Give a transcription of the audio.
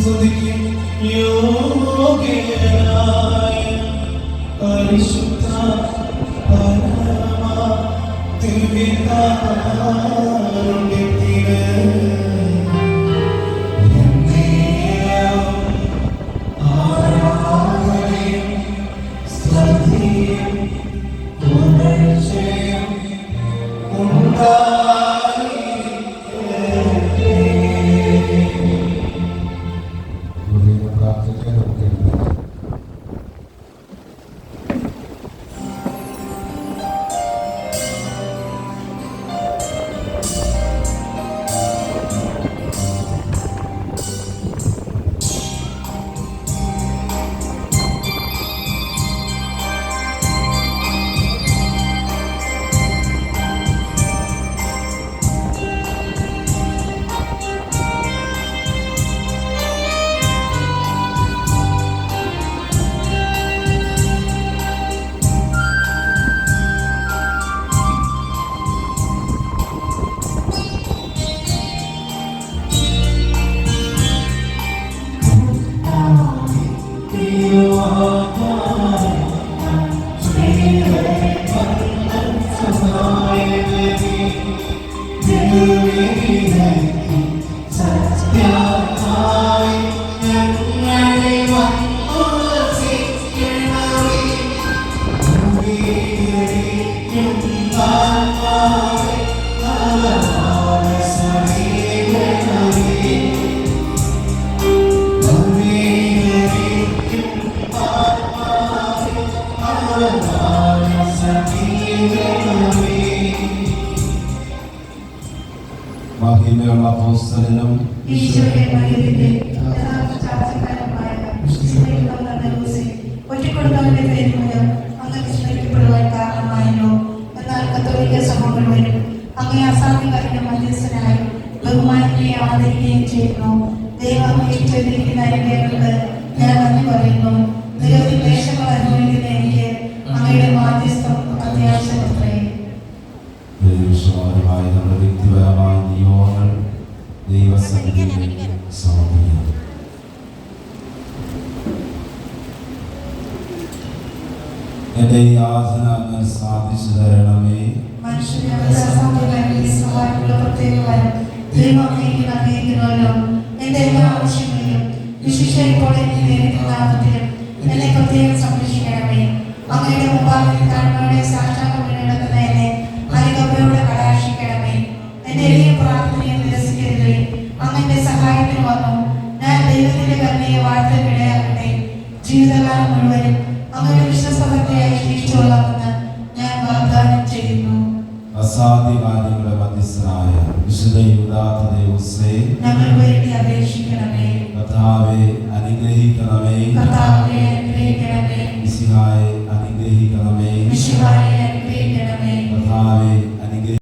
സ്തുതിക്കും യോഗ്യനായ പരിശുദ്ധ പരമ ദിവ്യകാരുണ്യത്തിന് ആരാധനയും സ്തുതിയും പുകഴ്ചയും മഹിമയുള്ള അപ്പോസ്തലനും ഈശോയുടെ മറിയത്തിന്റെ ചാർച്ചക്കാരനുമായ ഒറ്റക്കൊടുത്തവന്റെ പേര് മൂലം അങ്ങ് വിസ്മരിക്കപ്പെടുവാൻ കാരണമായല്ലോ. എന്നാൽ കത്തോലിക്ക സഭകളിലും അങ്ങേ അസാധ്യകാരുടെ മധ്യസ്ഥനായി ബഹുമാനിക്കുകയും ആദരിക്കുകയും ചെയ്യുന്നു. ദൈവം ഏറ്റെടുത്തിരിക്കുന്ന അനുഗ്രഹങ്ങൾക്ക് ഞാൻ നന്ദി പറയുന്നു. നിരവധി ക്ലേശങ്ങൾ അനുഭവിക്കുന്ന എനിക്ക് അങ്ങയുടെ മാധ്യസ്ഥം അത്യാവശ്യമത്രേ. നമ്മുടെ വ്യക്തിപരമായ നിയോഗങ്ങൾ ദൈവസന്നിധിയിലേക്ക് സമർപ്പിക്കാം. എന്റെ യാചന അങ്ങ് സാധിച്ചു തരണമേ. എന്റെ എല്ലാ ആവശ്യങ്ങളിലും വിശിഷ്ടപ്പോൾ എന്നെ പ്രത്യേകം സംരക്ഷിക്കണമേ. അങ്ങയുടെ മുമ്പാകെ താഴ്മയുടെ സാക്ഷാത്കാരം നടക്കുന്ന എന്നെ അനുകമ്പയോടെ കടാക്ഷിക്കണമേ. എന്റെ എളിയ പ്രാർത്ഥനയെ നിരസിക്കരുതേ. അങ്ങന്റെ സഹായത്തിന് വന്നു ഞാൻ ദൈവത്തിന്റെ കരുണയെ വാഴ്ത്തക്കിടയാകട്ടെ. ജീവിതകാലം മുഴുവനും അങ്ങയുടെ വിശ്വസ്തയായി ശേഷിച്ചുകൊള്ളാമെന്ന് ഞാൻ വാഗ്ദാനം ചെയ്യുന്നു. അസാധ്യകാര്യങ്ങളുടെ മധ്യസ്ഥനായ വിശുദ്ധ യൂദാത്തദേവസേ ഞങ്ങൾക്ക് വേണ്ടി അപേക്ഷിക്കണമേ. കർത്താവേ അനുഗ്രഹിക്കണമേ. കർത്താവേ അനുഗ്രഹിക്കണമേ. മിശിഹായെ അനുഗ്രഹിക്കണമേ. മിശിഹായെ അനുഗ്രഹിക്കണമേ. കർത്താവേ